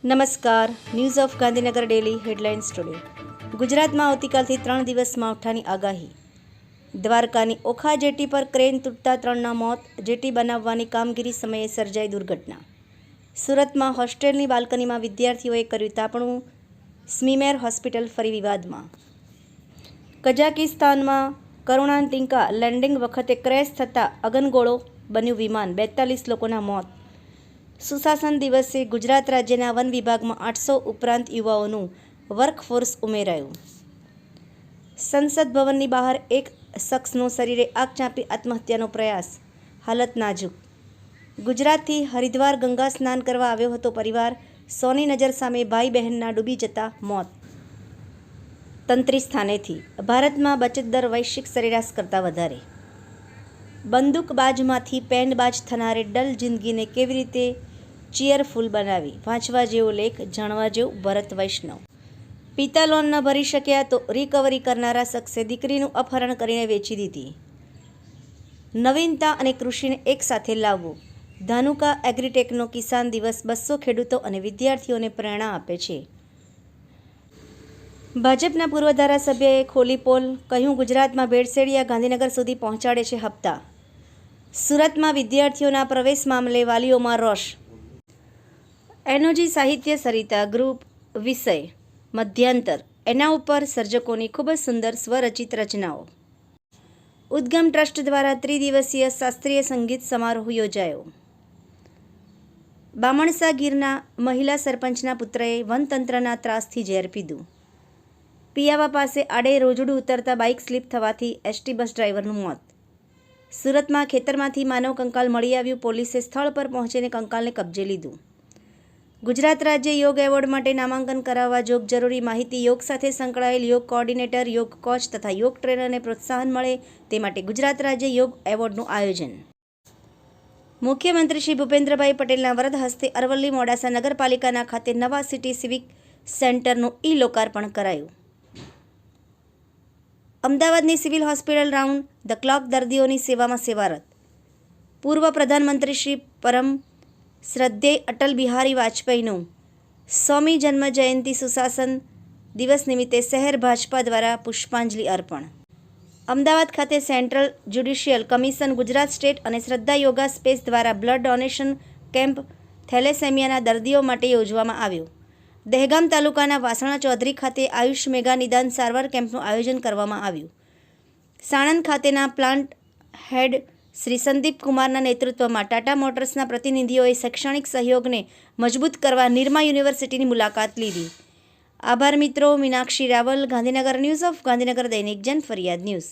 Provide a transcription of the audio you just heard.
નમસ્કાર. News of Gandhinagar daily headlines today. ગુજરાતમાં આવતીકાલથી 3 દિવસ માવઠાની આગાહી. દ્વારકાની ઓખા જેટી પર ક્રેન તૂટતા 3ના મોત. જેટી બનાવવાની કામગીરી સમયે સર્જાઈ દુર્ઘટના. સુરતમાં હોસ્ટેલની બાલ્કનીમાં વિદ્યાર્થીઓએ કર્યું તાપણું. સ્મીમેર હોસ્પિટલ ફરી વિવાદમાં. કઝાકિસ્તાનમાં કરુણાંતિકા લેન્ડિંગ વખતે ક્રેશ થતાં અગનગોળો બન્યું વિમાન. 42 લોકોના મોત. સુશાસન દિવસે ગુજરાત રાજ્યના વન વિભાગમાં 800 ઉપરાંત યુવાઓનું વર્કફોર્સ ઉમેરાયું. સંસદ ભવનની બહાર એક શખ્સનો શરીરે આગ ચાંપી આત્મહત્યાનો પ્રયાસ. હાલત નાજુક. ગુજરાતથી હરિદ્વાર ગંગા સ્નાન કરવા આવ્યો હતો પરિવાર. સોની નજર સામે ભાઈ બહેનના ડૂબી જતા મોત. તંત્રી સ્થાનેથી ભારતમાં બચત દર વૈશ્વિક સરેરાશ કરતાં વધારે. બંદૂકબાજમાંથી પેનબાજ થનારે ડલ જિંદગીને કેવી રીતે ચીયરફુલ બનાવી. વાંચવા જેવો લેખ, જાણવા જેવું ભરત વૈષ્ણવ. પિતા લોન ન ભરી શક્યા તો રિકવરી કરનારા શખ્સે દીકરીનું અપહરણ કરીને વેચી દીધી. નવીનતા અને કૃષિને એકસાથે લાવવું. ધાનુકા એગ્રીટેકનો કિસાન દિવસ 200 ખેડૂતો અને વિદ્યાર્થીઓને પ્રેરણા આપે છે. ભાજપના પૂર્વ ધારાસભ્યએ ખોલી પોલ. કહ્યું, ગુજરાતમાં ભેળસેળિયા ગાંધીનગર સુધી પહોંચાડે છે હપ્તા. સુરતમાં વિદ્યાર્થીઓના પ્રવેશ મામલે વાલીઓમાં રોષ. એનોજી સાહિત્ય સરિતા ગ્રુપ વિષય મધ્યાંતર. એના ઉપર સર્જકોની ખૂબ જ સુંદર સ્વરચિત રચનાઓ. ઉદ્ગમ ટ્રસ્ટ દ્વારા ત્રિદિવસીય શાસ્ત્રીય સંગીત સમારોહ યોજાયો. બામણસા ગીરના મહિલા સરપંચના પુત્રએ વનતંત્રના ત્રાસથી ઝેર પીધું. પિયાવા પાસે આડે રોજડું ઉતરતા બાઇક સ્લીપ થવાથી એસટી બસ ડ્રાઈવરનું મોત. સુરતમાં ખેતરમાંથી માનવ કંકાલ મળી આવ્યું. પોલીસે સ્થળ પર પહોંચીને કંકાલને કબજે લીધું. ગુજરાત રાજ્ય યોગ એવોર્ડ માટે નામાંકન કરાવવા જોગ જરૂરી માહિતી. યોગ સાથે સંકળાયેલ યોગ કોઓર્ડિનેટર, યોગ કોચ તથા યોગ ટ્રેનરને પ્રોત્સાહન મળે તે માટે ગુજરાત રાજ્ય યોગ એવોર્ડનું આયોજન. મુખ્યમંત્રી શ્રી ભૂપેન્દ્રભાઈ પટેલના વરદ હસ્તે અરવલ્લી મોડાસા નગરપાલિકાના ખાતે નવા સિટી સિવિક સેન્ટરનું લોકાર્પણ કરાયું. અમદાવાદની civil hospital round the clock દર્દીઓની સેવામાં સેવારત. પૂર્વ પ્રધાનમંત્રી શ્રી પરમ શ્રદ્ધેય અટલ બિહારી વાજપેયીનું 100મી જન્મ જયંતિ સુશાસન દિવસ નિમિત્તે શહેર ભાજપા દ્વારા પુષ્પાંજલિ અર્પણ. અમદાવાદ ખાતે central judicial commission, Gujarat state અને શ્રદ્ધા યોગા સ્પેસ દ્વારા બ્લડ ડોનેશન કેમ્પ થેલેસેમિયાના દર્દીઓ માટે યોજવામાં આવ્યો. દહેગામ તાલુકાના વાસણા ચૌધરી ખાતે આયુષ મેગા નિદાન સારવાર કેમ્પનું આયોજન કરવામાં આવ્યું. સાણંદ ખાતેના પ્લાન્ટ હેડ શ્રી સંદીપ કુમારના નેતૃત્વમાં ટાટા મોટર્સના પ્રતિનિધિઓએ શૈક્ષણિક સહયોગને મજબૂત કરવા નિરમા યુનિવર્સિટીની મુલાકાત લીધી. આભાર મિત્રો. મીનાક્ષી રાવલ, ગાંધીનગર. ન્યૂઝ ઓફ ગાંધીનગર દૈનિક જન ફરિયાદ ન્યૂઝ.